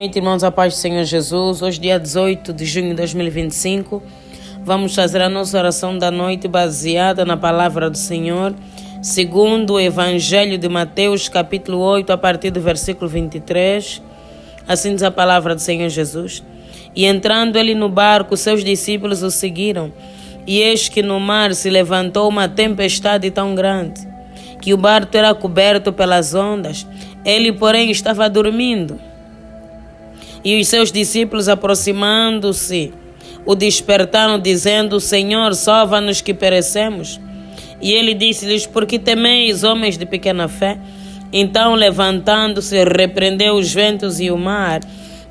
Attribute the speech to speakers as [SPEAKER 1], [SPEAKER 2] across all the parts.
[SPEAKER 1] Irmãos, a paz do Senhor Jesus. Hoje, dia 18 de junho de 2025, vamos fazer a nossa oração da noite baseada na palavra do Senhor, segundo o Evangelho de Mateus, capítulo 8, a partir do versículo 23. Assim diz a palavra do Senhor Jesus. E entrando ele no barco, seus discípulos o seguiram. E eis que no mar se levantou uma tempestade tão grande, que o barco era coberto pelas ondas. Ele, porém, estava dormindo. E os seus discípulos, aproximando-se, o despertaram, dizendo: Senhor, salva-nos que perecemos. E ele disse-lhes: por que temeis, homens de pequena fé? Então, levantando-se, repreendeu os ventos e o mar,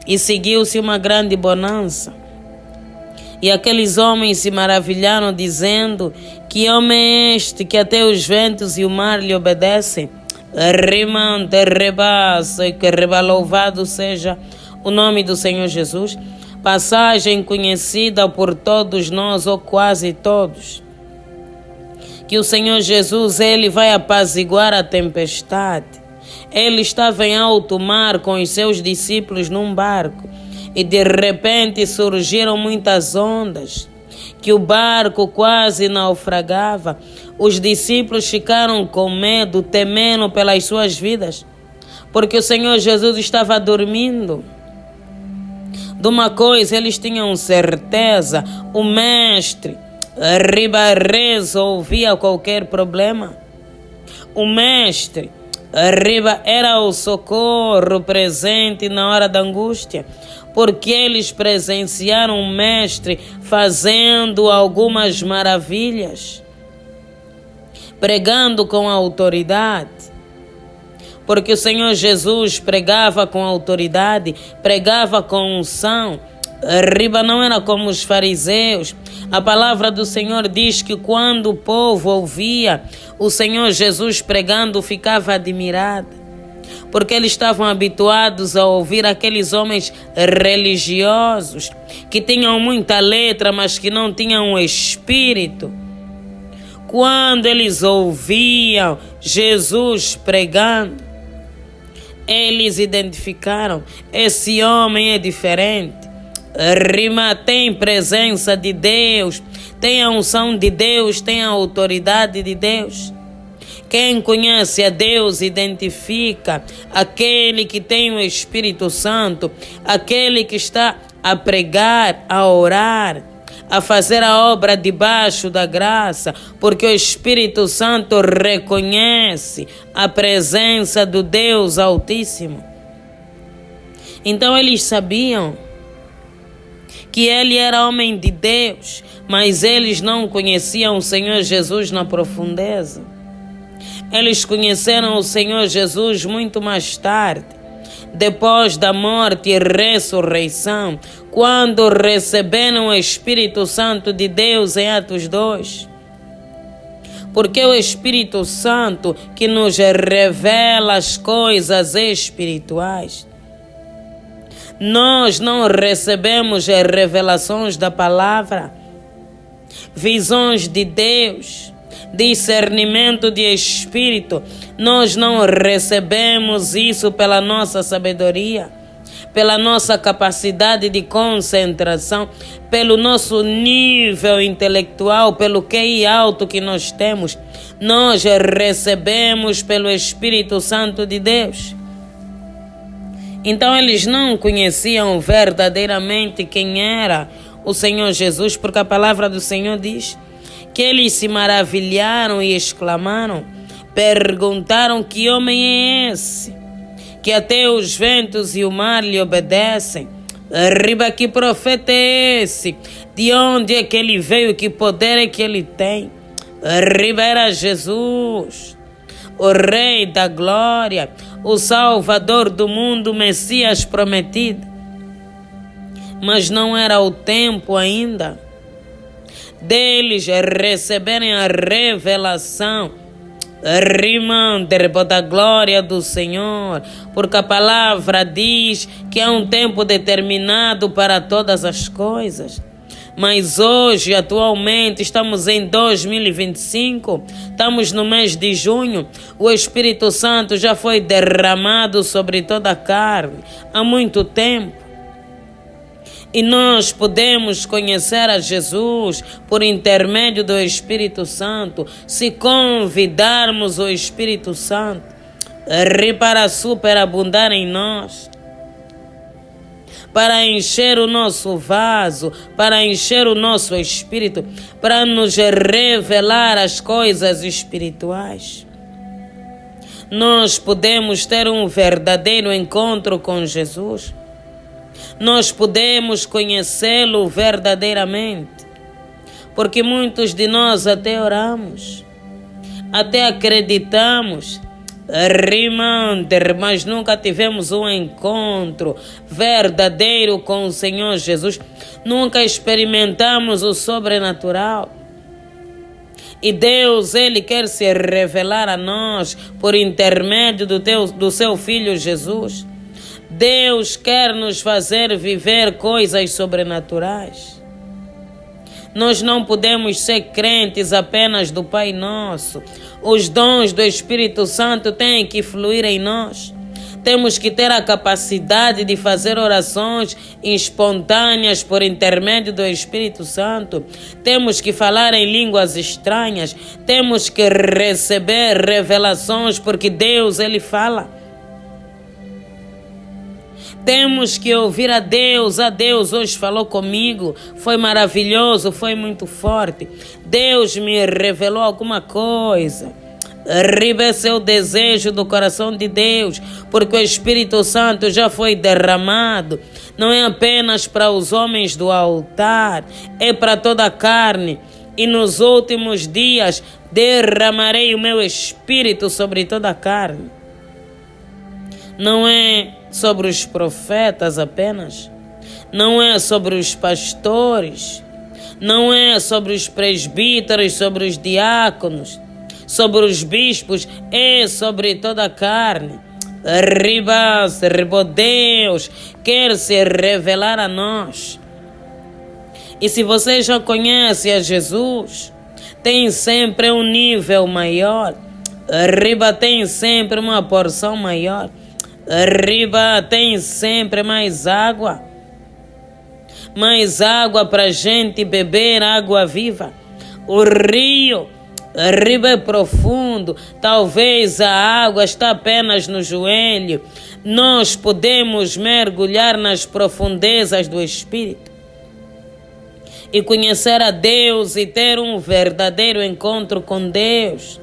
[SPEAKER 1] e seguiu-se uma grande bonança. E aqueles homens se maravilharam, dizendo: que homem é este, que até os ventos e o mar lhe obedecem? Rimante, rebassa, e que louvado seja o nome do Senhor Jesus. Passagem conhecida por todos nós, ou quase todos, que o Senhor Jesus, ele vai apaziguar a tempestade. Ele estava em alto mar com os seus discípulos num barco, e de repente surgiram muitas ondas, que o barco quase naufragava. Os discípulos ficaram com medo, temendo pelas suas vidas, porque o Senhor Jesus estava dormindo. De uma coisa eles tinham certeza: o mestre resolvia qualquer problema. O mestre era o socorro presente na hora da angústia, porque eles presenciaram o mestre fazendo algumas maravilhas, pregando com autoridade. Porque o Senhor Jesus pregava com autoridade, pregava com unção. Não era como os fariseus. A palavra do Senhor diz que quando o povo ouvia o Senhor Jesus pregando, ficava admirado, porque eles estavam habituados a ouvir aqueles homens religiosos que tinham muita letra, mas que não tinham espírito. Quando eles ouviam Jesus pregando, eles identificaram: esse homem é diferente. Tem presença de Deus, tem a unção de Deus, tem a autoridade de Deus. Quem conhece a Deus identifica aquele que tem o Espírito Santo, aquele que está a pregar, a orar, a fazer a obra debaixo da graça, porque o Espírito Santo reconhece a presença do Deus Altíssimo. Então eles sabiam que ele era homem de Deus, mas eles não conheciam o Senhor Jesus na profundeza. Eles conheceram o Senhor Jesus muito mais tarde, depois da morte e ressurreição, quando receberam o Espírito Santo de Deus em Atos 2. Porque o Espírito Santo que nos revela as coisas espirituais. Nós não recebemos revelações da palavra, visões de Deus, discernimento de espírito. Nós não recebemos isso pela nossa sabedoria, pela nossa capacidade de concentração, pelo nosso nível intelectual, pelo QI alto que nós temos. Nós recebemos pelo Espírito Santo de Deus. Então eles não conheciam verdadeiramente quem era o Senhor Jesus, porque a palavra do Senhor diz que eles se maravilharam e exclamaram, perguntaram: que homem é esse, que até os ventos e o mar lhe obedecem? Que profeta é esse? De onde é que ele veio? Que poder é que ele tem? Era Jesus, o Rei da Glória, o Salvador do mundo, o Messias prometido. Mas não era o tempo ainda deles receberem a revelação da glória do Senhor, porque a palavra diz que é um tempo determinado para todas as coisas. Mas hoje, atualmente, estamos em 2025, estamos no mês de junho, o Espírito Santo já foi derramado sobre toda a carne há muito tempo. E nós podemos conhecer a Jesus por intermédio do Espírito Santo, se convidarmos o Espírito Santo para superabundar em nós, para encher o nosso vaso, para encher o nosso espírito, para nos revelar as coisas espirituais. Nós podemos ter um verdadeiro encontro com Jesus. Nós podemos conhecê-lo verdadeiramente, porque muitos de nós até oramos, até acreditamos, mas nunca tivemos um encontro verdadeiro com o Senhor Jesus. Nunca experimentamos o sobrenatural. E Deus, Ele quer se revelar a nós por intermédio do seu Filho Jesus. Deus quer nos fazer viver coisas sobrenaturais. Nós não podemos ser crentes apenas do Pai Nosso. Os dons do Espírito Santo têm que fluir em nós. Temos que ter a capacidade de fazer orações espontâneas por intermédio do Espírito Santo. Temos que falar em línguas estranhas. Temos que receber revelações, porque Deus, Ele fala. Temos que ouvir a Deus. A Deus hoje falou comigo. Foi maravilhoso, foi muito forte. Deus me revelou alguma coisa. Esse é o desejo do coração de Deus, porque o Espírito Santo já foi derramado. Não é apenas para os homens do altar, é para toda a carne. E nos últimos dias derramarei o meu Espírito sobre toda a carne. Não é sobre os profetas apenas, não é sobre os pastores, não é sobre os presbíteros, sobre os diáconos, sobre os bispos, é sobre toda a carne. Deus quer se revelar a nós. E se você já conhece a Jesus, tem sempre um nível maior, tem sempre uma porção maior. Tem sempre mais água para a gente beber, água viva. O rio é profundo, talvez a água está apenas no joelho. Nós podemos mergulhar nas profundezas do Espírito e conhecer a Deus e ter um verdadeiro encontro com Deus.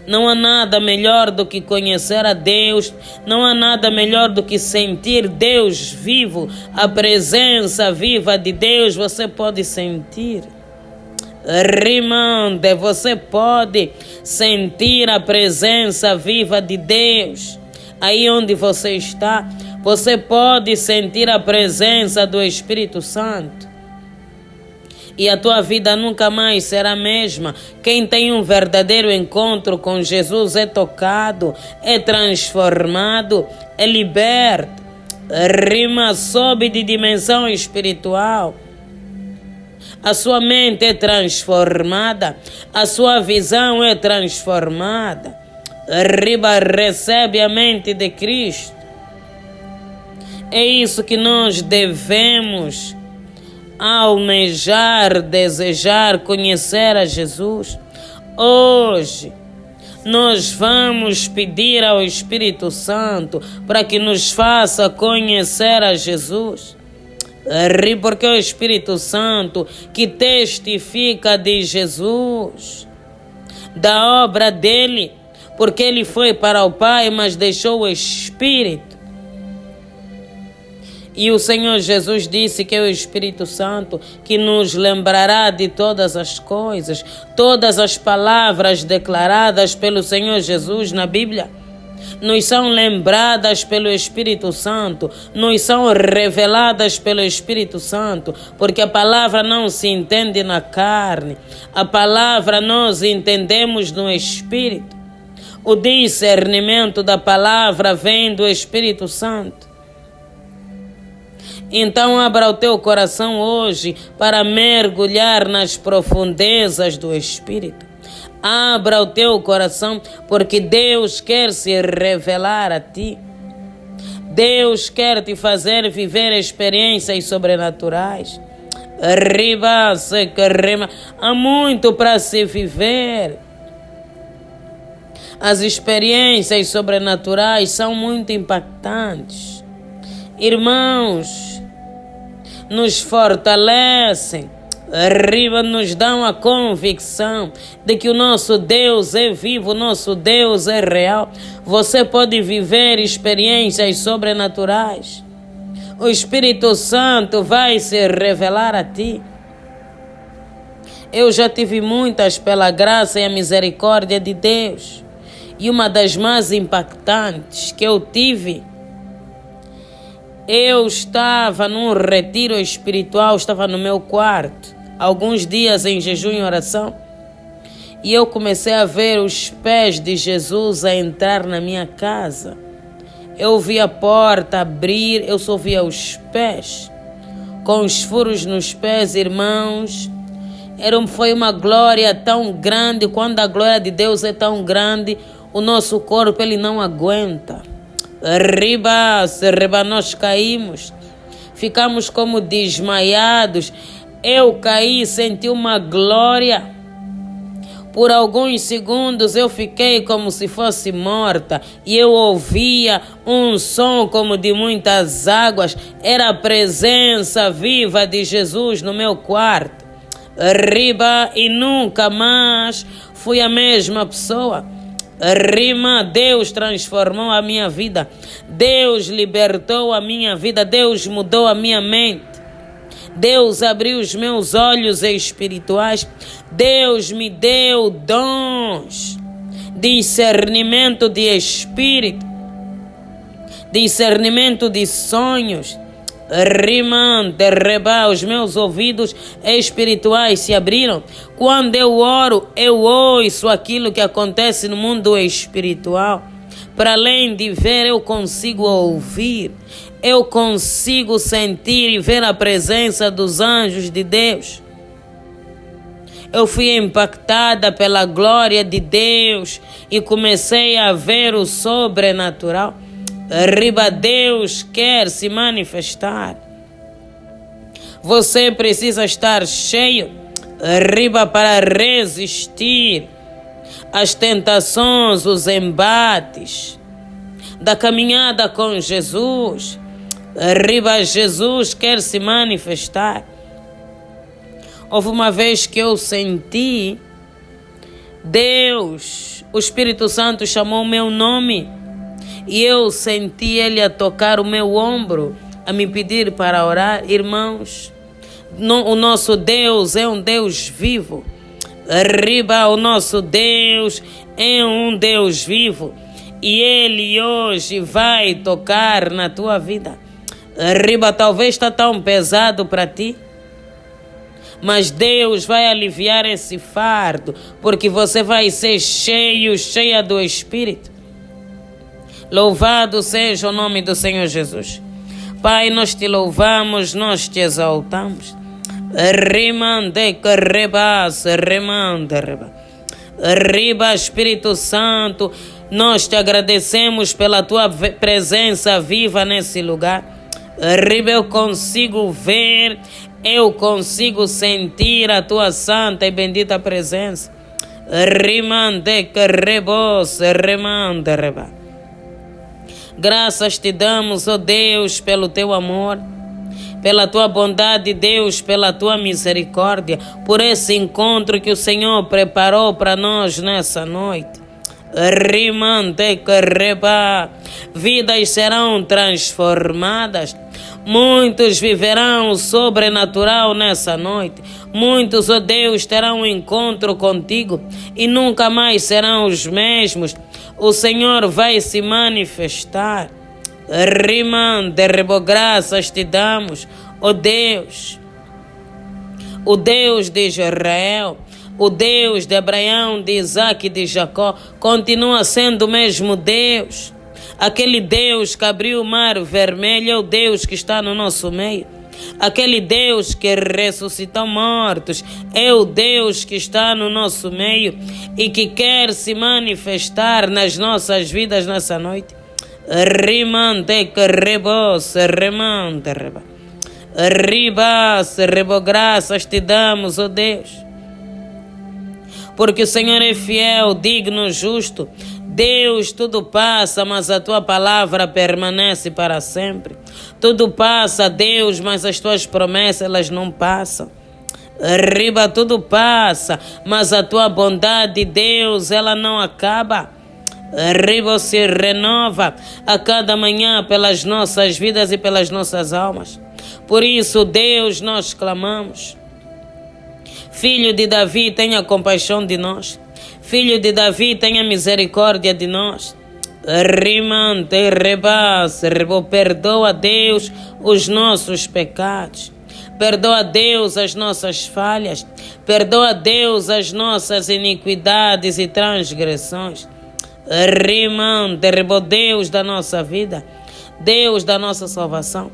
[SPEAKER 1] Não há nada melhor do que conhecer a Deus, não há nada melhor do que sentir Deus vivo, a presença viva de Deus. Você pode sentir, você pode sentir a presença viva de Deus. Aí onde você está, você pode sentir a presença do Espírito Santo. E a tua vida nunca mais será a mesma. Quem tem um verdadeiro encontro com Jesus é tocado, é transformado, é liberto. Sobe de dimensão espiritual. A sua mente é transformada, a sua visão é transformada. Recebe a mente de Cristo. É isso que nós devemos almejar, desejar, conhecer a Jesus. Hoje nós vamos pedir ao Espírito Santo para que nos faça conhecer a Jesus, porque é o Espírito Santo que testifica de Jesus, da obra dele, porque ele foi para o Pai, mas deixou o Espírito. E o Senhor Jesus disse que é o Espírito Santo que nos lembrará de todas as coisas, todas as palavras declaradas pelo Senhor Jesus na Bíblia nos são lembradas pelo Espírito Santo, nos são reveladas pelo Espírito Santo, porque a palavra não se entende na carne, a palavra nós entendemos no Espírito. O discernimento da palavra vem do Espírito Santo. Então abra o teu coração hoje para mergulhar nas profundezas do Espírito. Abra o teu coração porque Deus quer se revelar a ti. Deus quer te fazer viver experiências sobrenaturais. Há muito para se viver. As experiências sobrenaturais são muito impactantes. Irmãos, nos fortalecem, nos dão a convicção de que o nosso Deus é vivo, o nosso Deus é real. Você pode viver experiências sobrenaturais. O Espírito Santo vai se revelar a ti. Eu já tive muitas pela graça e a misericórdia de Deus. E uma das mais impactantes que eu tive, eu estava num retiro espiritual, estava no meu quarto, alguns dias em jejum e oração, e eu comecei a ver os pés de Jesus a entrar na minha casa. Eu vi a porta abrir, eu só via os pés, com os furos nos pés, irmãos. Foi uma glória tão grande. Quando a glória de Deus é tão grande, o nosso corpo ele não aguenta. Nós caímos, ficamos como desmaiados. Eu caí, senti uma glória. Por alguns segundos eu fiquei como se fosse morta e eu ouvia um som como de muitas águas. Era a presença viva de Jesus no meu quarto. E nunca mais fui a mesma pessoa. Deus transformou a minha vida. Deus libertou a minha vida. Deus mudou a minha mente. Deus abriu os meus olhos espirituais. Deus me deu dons, discernimento de espírito, discernimento de sonhos. Os meus ouvidos espirituais se abriram. Quando eu oro, eu ouço aquilo que acontece no mundo espiritual. Para além de ver, eu consigo ouvir. Eu consigo sentir e ver a presença dos anjos de Deus. Eu fui impactada pela glória de Deus e comecei a ver o sobrenatural. Deus quer se manifestar. Você precisa estar cheio para resistir às tentações, os embates da caminhada com Jesus. Jesus quer se manifestar. Houve uma vez que eu senti Deus, o Espírito Santo chamou o meu nome e eu senti Ele a tocar o meu ombro, a me pedir para orar. Irmãos, o nosso Deus é um Deus vivo. O nosso Deus é um Deus vivo e Ele hoje vai tocar na tua vida. Talvez está tão pesado para ti, mas Deus vai aliviar esse fardo, porque você vai ser cheia do Espírito. Louvado seja o nome do Senhor Jesus. Pai, nós te louvamos, nós te exaltamos. Espírito Santo, nós te agradecemos pela tua presença viva nesse lugar. Eu consigo ver, eu consigo sentir a tua santa e bendita presença. Graças te damos, ó Deus, pelo teu amor, pela tua bondade, Deus, pela tua misericórdia, por esse encontro que o Senhor preparou para nós nessa noite. Vidas serão transformadas. Muitos viverão o sobrenatural nessa noite. Muitos, ó Deus, terão um encontro contigo e nunca mais serão os mesmos. O Senhor vai se manifestar. Graças te damos, ó Deus, o Deus de Israel, o Deus de Abraão, de Isaac e de Jacó, continua sendo o mesmo Deus. Aquele Deus que abriu o mar vermelho é o Deus que está no nosso meio. Aquele Deus que ressuscitou mortos é o Deus que está no nosso meio e que quer se manifestar nas nossas vidas nessa noite. Rimante que rebos, remante, reba. Ribas, rebo, graças te damos, ó Deus. Porque o Senhor é fiel, digno, justo. Deus, tudo passa, mas a tua palavra permanece para sempre. Tudo passa, Deus, mas as tuas promessas, elas não passam. Riba, tudo passa, mas a tua bondade, Deus, ela não acaba. Riba se renova a cada manhã pelas nossas vidas e pelas nossas almas. Por isso, Deus, nós clamamos. Filho de Davi, tenha compaixão de nós. Filho de Davi, tenha misericórdia de nós. Rimante, rebas, perdoa, Deus, os nossos pecados. Perdoa, Deus, as nossas falhas. Perdoa, Deus, as nossas iniquidades e transgressões. Rimante, Deus da nossa vida. Deus da nossa salvação.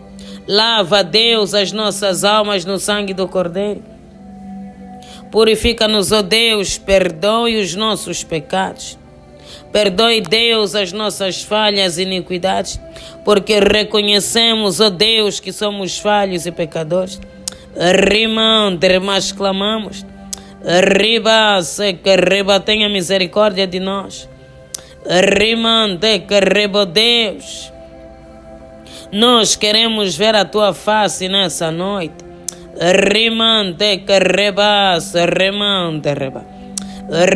[SPEAKER 1] Lava, Deus, as nossas almas no sangue do Cordeiro. Purifica-nos, ó Deus, perdoe os nossos pecados. Perdoe, Deus, as nossas falhas e iniquidades, porque reconhecemos, ó Deus, que somos falhos e pecadores. Rimante, mas clamamos. Riba, que reba, tenha misericórdia de nós. Rimante, que reba, Deus. Nós queremos ver a tua face nessa noite. Rimante, que rebas, remante, reba.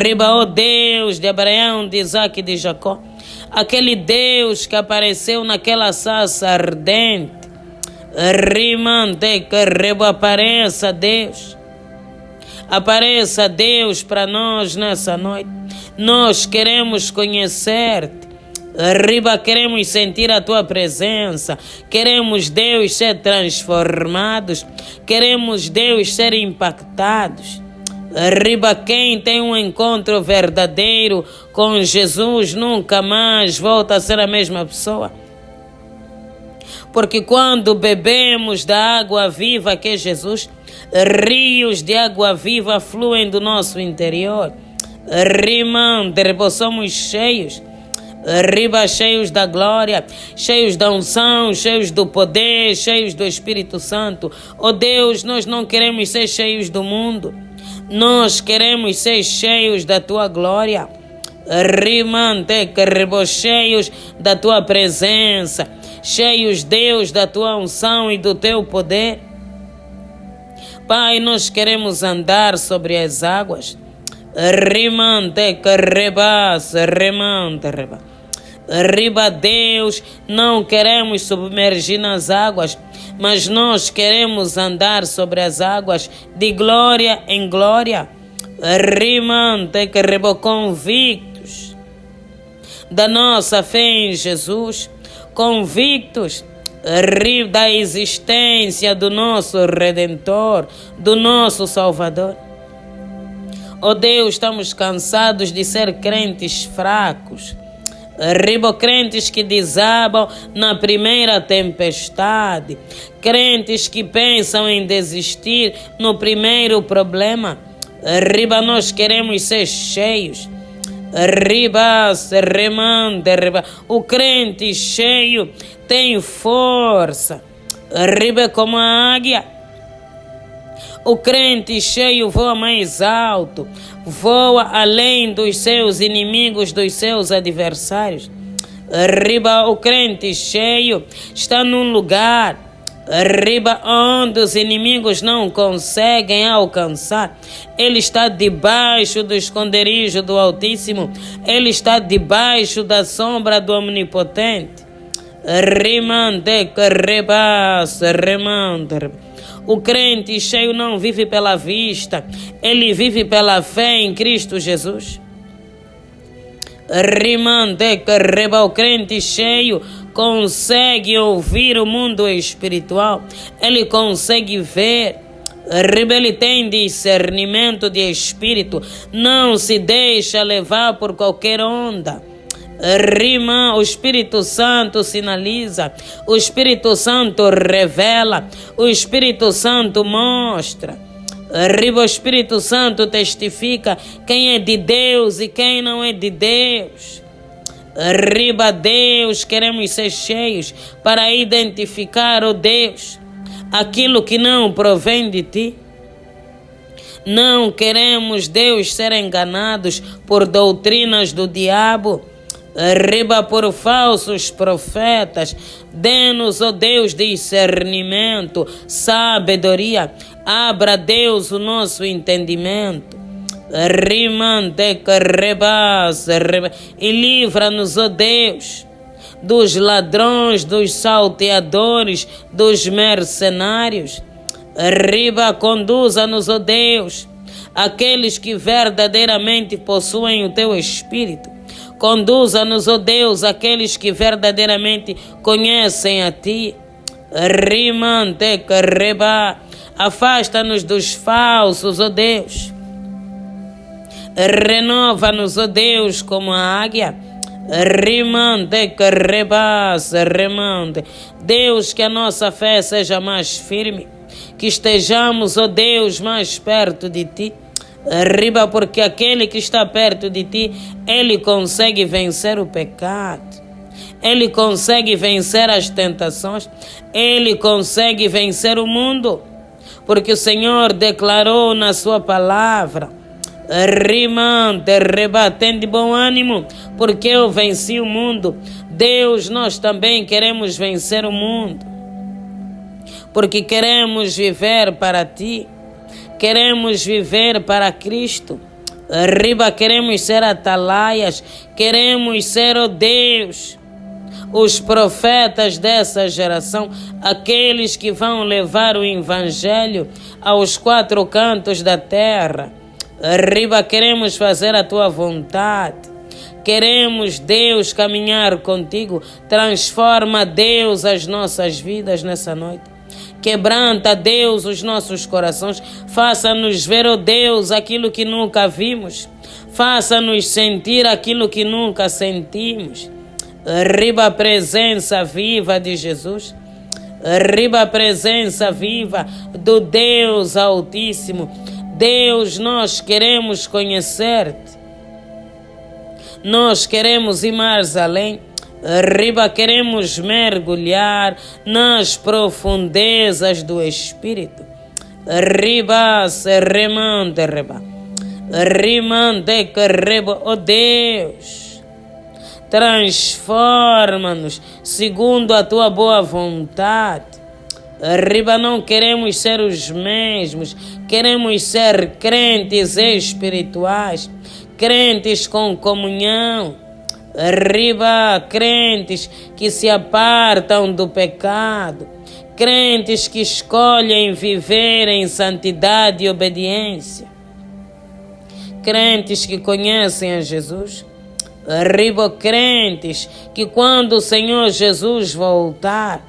[SPEAKER 1] Riba, ó Deus de Abraão, de Isaac e de Jacó. Aquele Deus que apareceu naquela sarça ardente. Rimante, que reba, apareça, Deus. Apareça, Deus, para nós nessa noite. Nós queremos conhecer-te. Riba, queremos sentir a tua presença. Queremos, Deus, ser transformados. Queremos, Deus, ser impactados. Riba, quem tem um encontro verdadeiro com Jesus nunca mais volta a ser a mesma pessoa. Porque quando bebemos da água viva que é Jesus, rios de água viva fluem do nosso interior. Rimante, somos cheios. Riba, cheios da glória, cheios da unção, cheios do poder, cheios do Espírito Santo. Oh Deus, nós não queremos ser cheios do mundo. Nós queremos ser cheios da tua glória. Rimante, que rebo, cheios da tua presença. Cheios, Deus, da tua unção e do teu poder. Pai, nós queremos andar sobre as águas. Rimante, que rebas, remante, reba. Riba, Deus, não queremos submergir nas águas, mas nós queremos andar sobre as águas de glória em glória. Rimante, que reba, convictos da nossa fé em Jesus, convictos da existência do nosso Redentor, do nosso Salvador. Oh Deus, estamos cansados de ser crentes fracos, crentes que desabam na primeira tempestade, crentes que pensam em desistir no primeiro problema. Nós queremos ser cheios. Remante, o crente cheio tem força. Como a águia. O crente cheio voa mais alto, voa além dos seus inimigos, dos seus adversários. O crente cheio está num lugar onde os inimigos não conseguem alcançar. Ele está debaixo do esconderijo do Altíssimo. Ele está debaixo da sombra do Onipotente. O crente cheio não vive pela vista, ele vive pela fé em Cristo Jesus. O crente cheio consegue ouvir o mundo espiritual, ele consegue ver, ele tem discernimento de espírito, não se deixa levar por qualquer onda. Rima, o Espírito Santo sinaliza, o Espírito Santo revela, o Espírito Santo mostra. Riba, o Espírito Santo testifica quem é de Deus e quem não é de Deus. Riba, Deus, queremos ser cheios para identificar, oh Deus, aquilo que não provém de Ti. Não queremos, Deus, ser enganados por doutrinas do diabo. Riba, por falsos profetas. Dê-nos, ó Deus, discernimento, sabedoria. Abra, Deus, o nosso entendimento. E livra-nos, ó Deus, dos ladrões, dos salteadores, dos mercenários. Riba, conduza-nos, ó Deus, aqueles que verdadeiramente possuem o Teu Espírito. Conduza-nos, ó Deus, aqueles que verdadeiramente conhecem a Ti. Afasta-nos dos falsos, ó Deus. Renova-nos, ó Deus, como a águia. Deus, que a nossa fé seja mais firme, que estejamos, ó Deus, mais perto de Ti. Riba, porque aquele que está perto de Ti, ele consegue vencer o pecado, ele consegue vencer as tentações, ele consegue vencer o mundo, porque o Senhor declarou na Sua palavra: tem de bom ânimo, porque eu venci o mundo. Deus, nós também queremos vencer o mundo, porque queremos viver para Ti. Queremos viver para Cristo. Riba, queremos ser atalaias. Queremos ser, ó Deus, os profetas dessa geração, aqueles que vão levar o Evangelho aos quatro cantos da terra. Riba, queremos fazer a Tua vontade. Queremos, Deus, caminhar contigo. Transforma, Deus, as nossas vidas nessa noite. Quebranta, Deus, os nossos corações. Faça-nos ver, ó Deus, aquilo que nunca vimos. Faça-nos sentir aquilo que nunca sentimos. Riba, a presença viva de Jesus. Riba, a presença viva do Deus Altíssimo. Deus, nós queremos conhecer-te. Nós queremos ir mais além. Riba, queremos mergulhar nas profundezas do Espírito. Riba, se remande, riba. Rimande, que riba, ó Deus, transforma-nos segundo a Tua boa vontade. Riba, não queremos ser os mesmos, queremos ser crentes espirituais, crentes com comunhão. Riba, crentes que se apartam do pecado, crentes que escolhem viver em santidade e obediência, crentes que conhecem a Jesus. Riba, crentes que quando o Senhor Jesus voltar,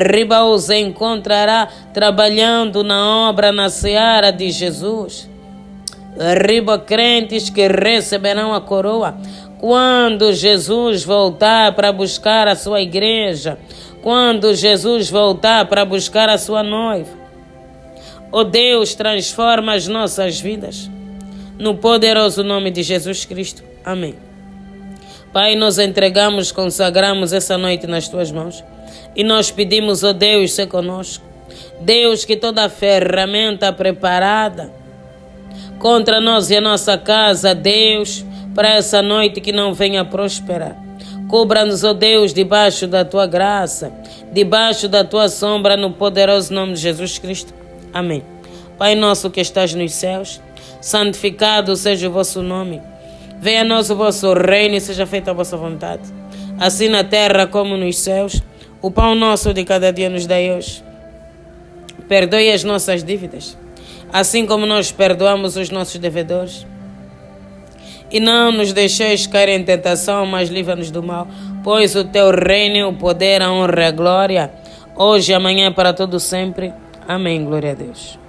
[SPEAKER 1] Riba, os encontrará trabalhando na obra, na seara de Jesus. Riba, crentes que receberão a coroa quando Jesus voltar para buscar a sua igreja, quando Jesus voltar para buscar a sua noiva. Ó Deus, transforma as nossas vidas, no poderoso nome de Jesus Cristo. Amém. Pai, nós entregamos, consagramos essa noite nas Tuas mãos e nós pedimos, ó Deus, ser conosco. Deus, que toda ferramenta preparada contra nós e a nossa casa, Deus, para essa noite que não venha prosperar. Cubra-nos, ó Deus, debaixo da Tua graça, debaixo da Tua sombra, no poderoso nome de Jesus Cristo. Amém. Pai nosso que estás nos céus, santificado seja o vosso nome. Venha a nós o vosso reino e seja feita a vossa vontade, assim na terra como nos céus. O pão nosso de cada dia nos dai hoje. Perdoe as nossas dívidas, assim como nós perdoamos os nossos devedores. E não nos deixeis cair em tentação, mas livra-nos do mal, pois o Teu reino, o poder, a honra e a glória, hoje e amanhã para todo sempre. Amém. Glória a Deus.